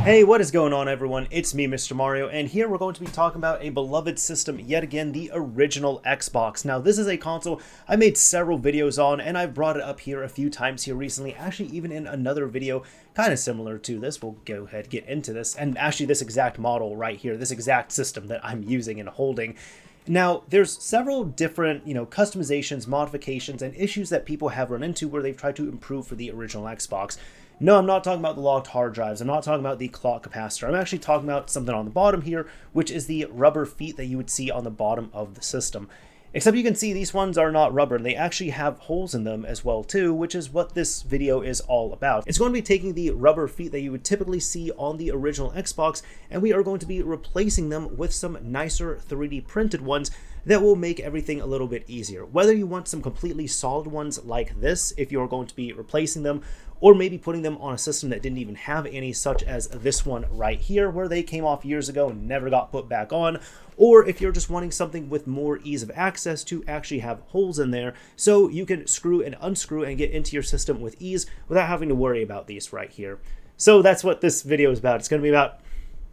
Hey, what is going on, everyone? It's me, Mr. Mario, and here we're going to be talking about a beloved system yet again, the original Xbox. Now, this is a console I made several videos on, and I've brought it up here a few times here recently, actually even in another video kind of similar to this. We'll go ahead and get into this, and actually this exact model right here, this exact system that I'm using and holding. Now, there's several different, customizations, modifications, and issues that people have run into where they've tried to improve for the original Xbox. No, I'm not talking about the locked hard drives. I'm not talking about the clock capacitor. I'm actually talking about something on the bottom here, which is the rubber feet that you would see on the bottom of the system. Except you can see these ones are not rubber. They actually have holes in them as well too, which is what this video is all about. It's going to be taking the rubber feet that you would typically see on the original Xbox, and we are going to be replacing them with some nicer 3D printed ones that will make everything a little bit easier. Whether you want some completely solid ones like this, if you're going to be replacing them, or maybe putting them on a system that didn't even have any, such as this one right here, where they came off years ago and never got put back on, or if you're just wanting something with more ease of access to actually have holes in there, so you can screw and unscrew and get into your system with ease without having to worry about these right here. So that's what this video is about. It's going to be about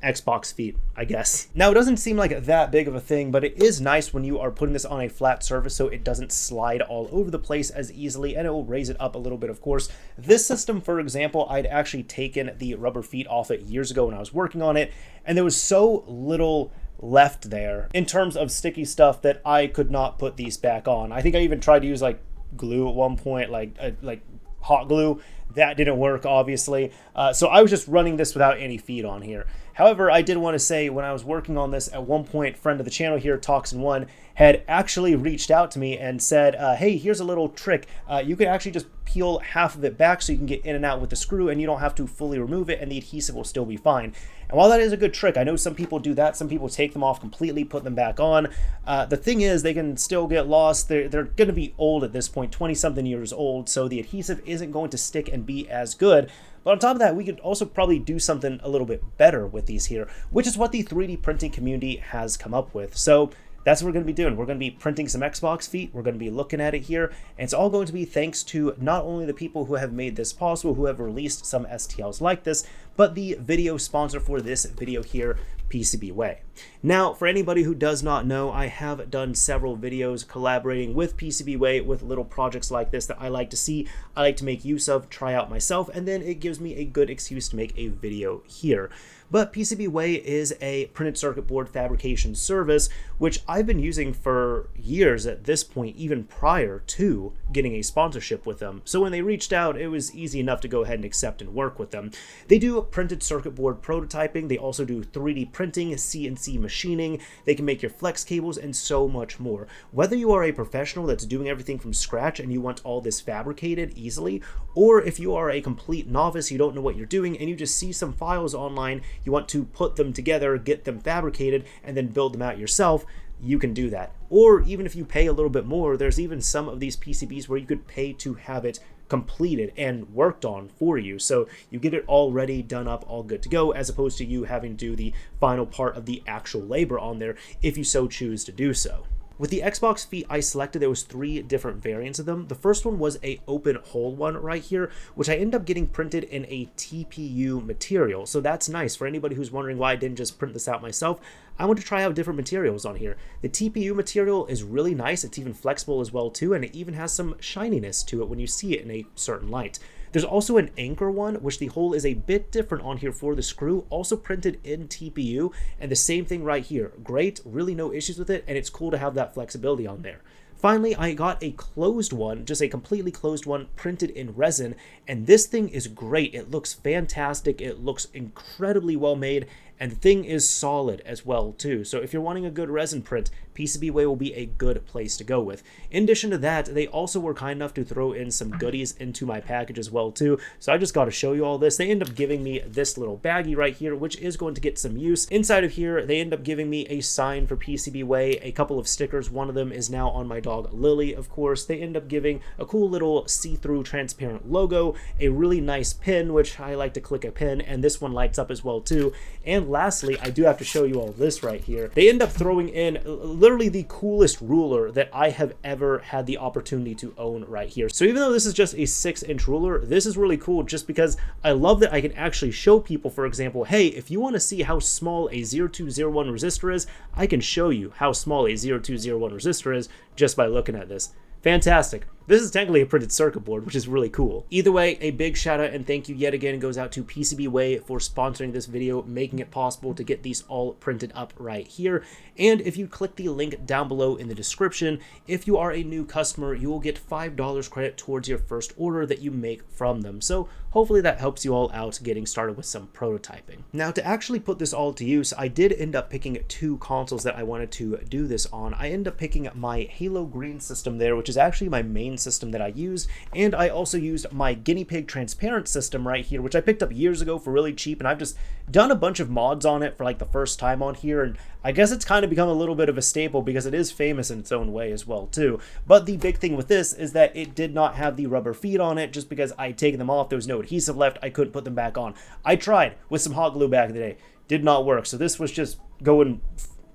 Xbox feet, I guess. Now, it doesn't seem like that big of a thing, but it is nice when you are putting this on a flat surface so it doesn't slide all over the place as easily, and it will raise it up a little bit, of course. This system, for example, I'd actually taken the rubber feet off it years ago when I was working on it, and there was so little left there in terms of sticky stuff that I could not put these back on. I think I even tried to use like glue at one point, like hot glue. That didn't work, obviously. So I was just running this without any feet on here. However, I did want to say when I was working on this at one point, friend of the channel here, Toxin1, had actually reached out to me and said, hey, here's a little trick. You can actually just peel half of it back so you can get in and out with the screw and you don't have to fully remove it and the adhesive will still be fine. And while that is a good trick, I know some people do that. Some people take them off completely, put them back on. The thing is, they can still get lost. They're going to be old at this point, 20-something years old, so the adhesive isn't going to stick and be as good. But on top of that, we could also probably do something a little bit better with these here, which is what the 3D printing community has come up with. So that's what we're going to be doing. We're going to be printing some Xbox feet. We're going to be looking at it here. And it's all going to be thanks to not only the people who have made this possible, who have released some STLs like this, but the video sponsor for this video here, PCBWay. Now, for anybody who does not know, I have done several videos collaborating with PCBWay with little projects like this that I like to see, I like to make use of, try out myself, and then it gives me a good excuse to make a video here. But PCBWay is a printed circuit board fabrication service, which I've been using for years at this point, even prior to getting a sponsorship with them. So when they reached out, it was easy enough to go ahead and accept and work with them. They do printed circuit board prototyping. They also do 3D printing, CNC machining. They can make your flex cables and so much more. Whether you are a professional that's doing everything from scratch and you want all this fabricated easily, or if you are a complete novice, you don't know what you're doing, and you just see some files online, you want to put them together, get them fabricated, and then build them out yourself, you can do that. Or even if you pay a little bit more, there's even some of these PCBs where you could pay to have it completed and worked on for you. So you get it all ready, done up, all good to go, as opposed to you having to do the final part of the actual labor on there if you so choose to do so. With the Xbox feet I selected, there was 3 different variants of them. The first one was a open hole one right here, which I ended up getting printed in a TPU material. So that's nice. For anybody who's wondering why I didn't just print this out myself, I want to try out different materials on here. The TPU material is really nice. It's even flexible as well too, and it even has some shininess to it when you see it in a certain light. There's also an anchor one, which the hole is a bit different on here for the screw, also printed in TPU, and the same thing right here. Great, really no issues with it, and it's cool to have that flexibility on there. Finally, I got a closed one, just a completely closed one, printed in resin, and this thing is great. It looks fantastic, it looks incredibly well made, and the thing is solid as well too. So if you're wanting a good resin print, PCBWay will be a good place to go with. In addition to that, they also were kind enough to throw in some goodies into my package as well too. So I just got to show you all this. They end up giving me this little baggie right here, which is going to get some use. Inside of here, they end up giving me a sign for PCBWay, a couple of stickers. One of them is now on my dog Lily, of course. They end up giving a cool little see-through transparent logo, a really nice pin, which I like to click a pin, and this one lights up as well too. And And lastly, I do have to show you all this right here. They end up throwing in literally the coolest ruler that I have ever had the opportunity to own right here. So even though this is just a 6-inch ruler, this is really cool just because I love that I can actually show people, for example, hey, if you want to see how small a 0201 resistor is, I can show you how small a 0201 resistor is just by looking at this. Fantastic. This is technically a printed circuit board, which is really cool. Either way, a big shout out and thank you yet again goes out to PCBWay for sponsoring this video, making it possible to get these all printed up right here. And if you click the link down below in the description, if you are a new customer, you will get $5 credit towards your first order that you make from them. So hopefully that helps you all out getting started with some prototyping. Now, to actually put this all to use, I did end up picking 2 consoles that I wanted to do this on. I ended up picking my Halo Green system there, which is actually my main system that I use, and I also used my guinea pig transparent system right here, which I picked up years ago for really cheap, and I've just done a bunch of mods on it for like the first time on here, and I guess it's kind of become a little bit of a staple because it is famous in its own way as well too. But the big thing with this is that it did not have the rubber feet on it just because I had taken them off. There was no adhesive left. I couldn't put them back on. I tried with some hot glue back in the day. Did not work. So this was just going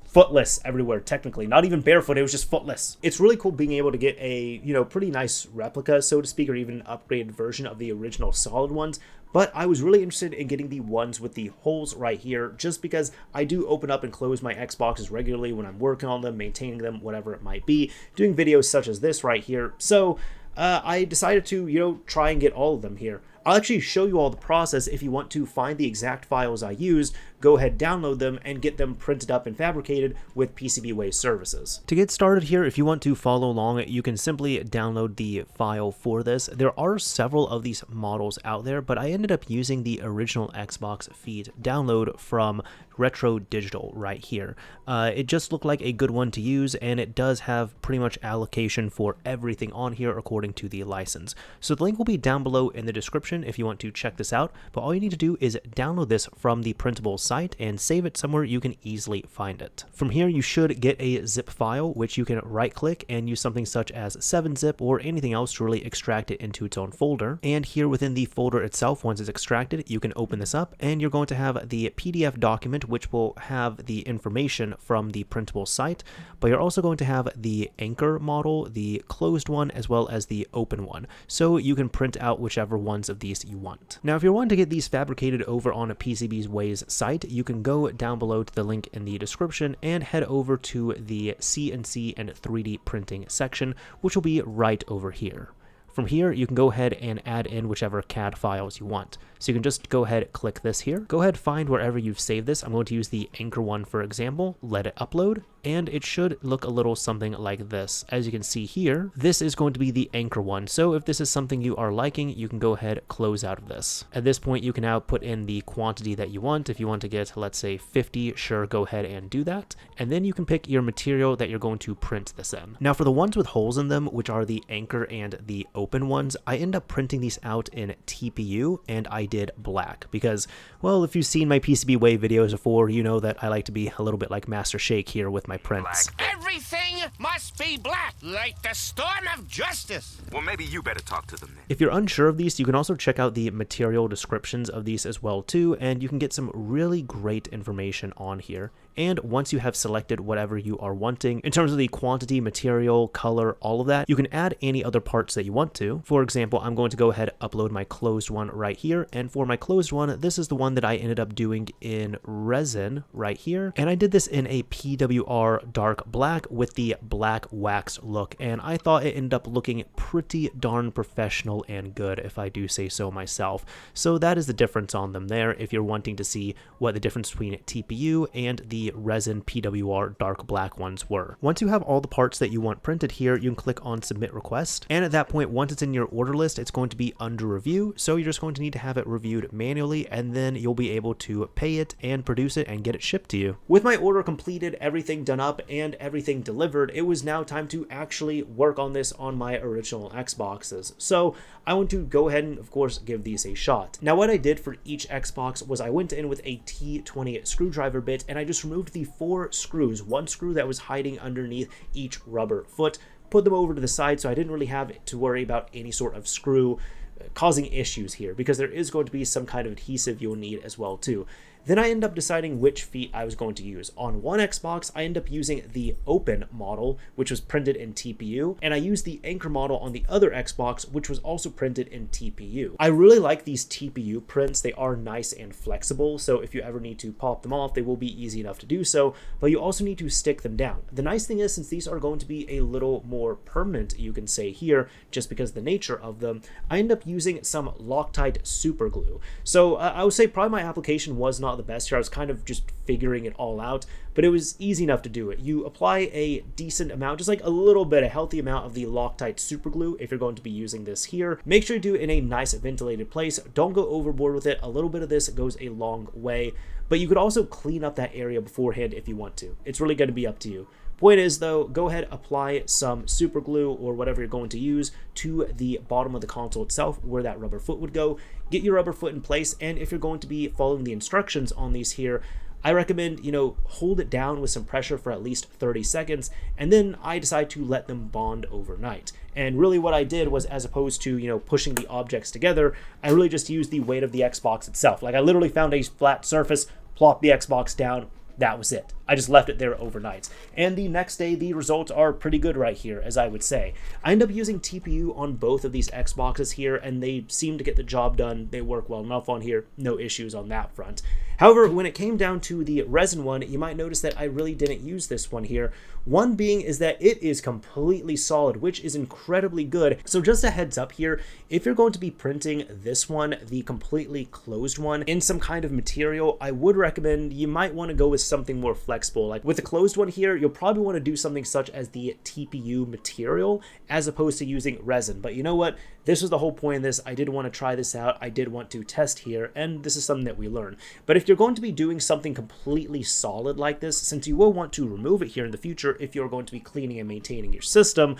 footless everywhere, technically. Not even barefoot, it was just footless. It's really cool being able to get a, pretty nice replica, so to speak, or even an upgraded version of the original solid ones. But I was really interested in getting the ones with the holes right here, just because I do open up and close my Xboxes regularly when I'm working on them, maintaining them, whatever it might be, doing videos such as this right here. So I decided to, try and get all of them here. I'll actually show you all the process. If you want to find the exact files I used, go ahead, download them, and get them printed up and fabricated with PCBWay services. To get started here, if you want to follow along, you can simply download the file for this. There are several of these models out there, but I ended up using the original Xbox feed download from Retro Digital right here. It just looked like a good one to use, and it does have pretty much allocation for everything on here according to the license. So the link will be down below in the description if you want to check this out, but all you need to do is download this from the printable site and save it somewhere you can easily find it. From here, you should get a zip file, which you can right click and use something such as 7-zip or anything else to really extract it into its own folder. And here within the folder itself, once it's extracted, you can open this up and you're going to have the PDF document, which will have the information from the printable site, but you're also going to have the anchor model, the closed one, as well as the open one. So you can print out whichever ones of these you want. Now, if you're wanting to get these fabricated over on a PCBWay's site, you can go down below to the link in the description and head over to the CNC and 3D printing section, which will be right over here. From here, you can go ahead and add in whichever CAD files you want. So you can just go ahead, click this here. Go ahead, find wherever you've saved this. I'm going to use the anchor one, for example. Let it upload, and it should look a little something like this. As you can see here, this is going to be the anchor one. So if this is something you are liking, you can go ahead, close out of this. At this point, you can now put in the quantity that you want. If you want to get, let's say 50, sure, go ahead and do that. And then you can pick your material that you're going to print this in. Now for the ones with holes in them, which are the anchor and the open ones, I end up printing these out in TPU, and I did black because, well, if you've seen my PCBWay videos before, you know that I like to be a little bit like Master Shake here with my prints. Black. Everything must be black, like the storm of justice. Well, maybe you better talk to them then. If you're unsure of these, you can also check out the material descriptions of these as well too, and you can get some really great information on here. And once you have selected whatever you are wanting, in terms of the quantity, material, color, all of that, you can add any other parts that you want to. For example, I'm going to go ahead and upload my closed one right here. And for my closed one, this is the one that I ended up doing in resin right here. And I did this in a PWR dark black with the black wax look. And I thought it ended up looking pretty darn professional and good, if I do say so myself. So that is the difference on them there, if you're wanting to see what the difference between TPU and the resin PWR dark black ones were. Once you have all the parts that you want printed here, you can click on submit request, and at that point, once it's in your order list, it's going to be under review, so you're just going to need to have it reviewed manually, and then you'll be able to pay it and produce it and get it shipped to you. With my order completed, everything done up, and everything delivered, it was now time to actually work on this on my original Xboxes. So I want to go ahead and, of course, give these a shot. Now, what I did for each Xbox was I went in with a T20 screwdriver bit, and I just removed the 4 screws, one screw that was hiding underneath each rubber foot, put them over to the side so I didn't really have to worry about any sort of screw causing issues here, because there is going to be some kind of adhesive you'll need as well too. Then I end up deciding which feet I was going to use. On one Xbox, I end up using the open model, which was printed in TPU, and I used the anchor model on the other Xbox, which was also printed in TPU. I really like these TPU prints. They are nice and flexible, so if you ever need to pop them off, they will be easy enough to do so, but you also need to stick them down. The nice thing is, since these are going to be a little more permanent, you can say here, just because of the nature of them, I end up using some Loctite super glue. So I would say probably my application was not the best here. I was kind of just figuring it all out, but it was easy enough to do it. You apply a decent amount, just like a little bit, a healthy amount of the Loctite super glue if you're going to be using this here. Make sure you do it in a nice ventilated place. Don't go overboard with it. A little bit of this goes a long way, but you could also clean up that area beforehand if you want to. It's really going to be up to you. Point is though, go ahead, apply some super glue or whatever you're going to use to the bottom of the console itself where that rubber foot would go. Get your rubber foot in place, and if you're going to be following the instructions on these here, I recommend, hold it down with some pressure for at least 30 seconds, and then I decide to let them bond overnight. And really what I did was, as opposed to, pushing the objects together, I really just used the weight of the Xbox itself. Like I literally found a flat surface, plopped the Xbox down, that was it. I just left it there overnight. And the next day, the results are pretty good right here, as I would say. I end up using TPU on both of these Xboxes here, and they seem to get the job done. They work well enough on here. No issues on that front. However, when it came down to the resin one, you might notice that I really didn't use this one here. One being is that it is completely solid, which is incredibly good. So just a heads up here, if you're going to be printing this one, the completely closed one, in some kind of material, I would recommend you might want to go with something more flexible. Like with the closed one here, you'll probably want to do something such as the TPU material as opposed to using resin. But you know what? This was the whole point of this. I did want to try this out. I did want to test here, and this is something that we learn. But if you're going to be doing something completely solid like this, since you will want to remove it here in the future if you're going to be cleaning and maintaining your system,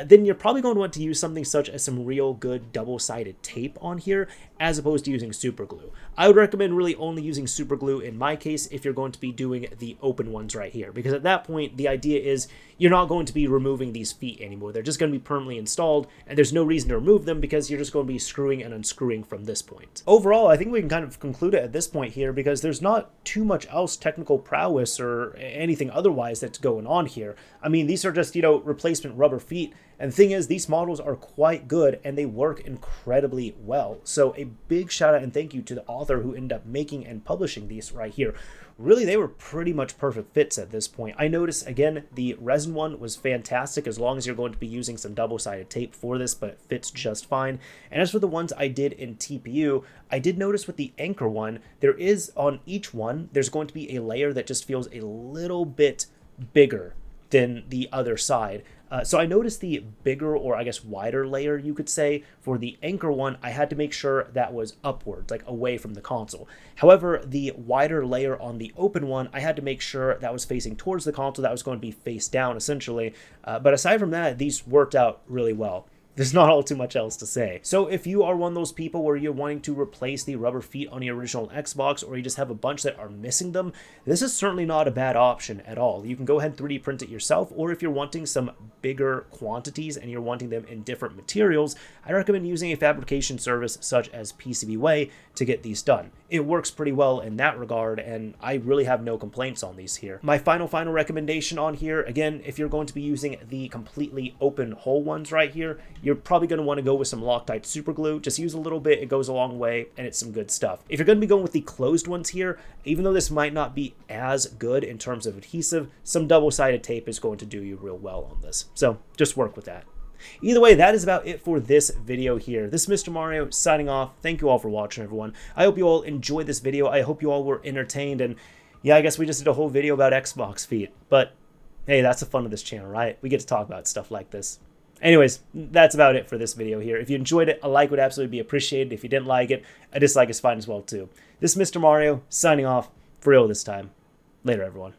then you're probably going to want to use something such as some real good double-sided tape on here as opposed to using super glue. I would recommend really only using super glue in my case if you're going to be doing the open ones right here, because at that point the idea is you're not going to be removing these feet anymore. They're just going to be permanently installed, and there's no reason to remove them because you're just going to be screwing and unscrewing from this point. Overall, I think we can kind of conclude it at this point here because there's not too much else technical prowess or anything otherwise that's going on here. I mean, these are just, replacement rubber feet. And the thing is, these models are quite good and they work incredibly well. So a big shout out and thank you to the author who ended up making and publishing these right here. Really, they were pretty much perfect fits at this point. I noticed, again, the resin one was fantastic as long as you're going to be using some double-sided tape for this, but it fits just fine. And as for the ones I did in TPU, I did notice with the anchor one, there is on each one, there's going to be a layer that just feels a little bit bigger than the other side. So I noticed the bigger, or I guess wider layer, you could say, for the anchor one, I had to make sure that was upwards, like away from the console. However, the wider layer on the open one, I had to make sure that was facing towards the console, that was going to be face down, essentially. But aside from that, these worked out really well. There's not all too much else to say. So if you are one of those people where you're wanting to replace the rubber feet on your original Xbox, or you just have a bunch that are missing them, this is certainly not a bad option at all. You can go ahead and 3D print it yourself, or if you're wanting some bigger quantities and you're wanting them in different materials, I recommend using a fabrication service such as PCBWay to get these done. It works pretty well in that regard, and I really have no complaints on these here. My final recommendation on here, again, if you're going to be using the completely open hole ones right here, you're probably going to want to go with some Loctite super glue. Just use a little bit, it goes a long way, and it's some good stuff. If you're going to be going with the closed ones here, even though this might not be as good in terms of adhesive, some double-sided tape is going to do you real well on this. So just work with that. Either way, that is about it for this video here. This is Mr. Mario signing off. Thank you all for watching, everyone. I hope you all enjoyed this video. I hope you all were entertained, and yeah, I guess we just did a whole video about Xbox feet, but hey, that's the fun of this channel, right? We get to talk about stuff like this. Anyways, that's about it for this video here. If you enjoyed it, a like would absolutely be appreciated. If you didn't like it, a dislike is fine as well too. This is Mr. Mario signing off for real this time. Later, everyone.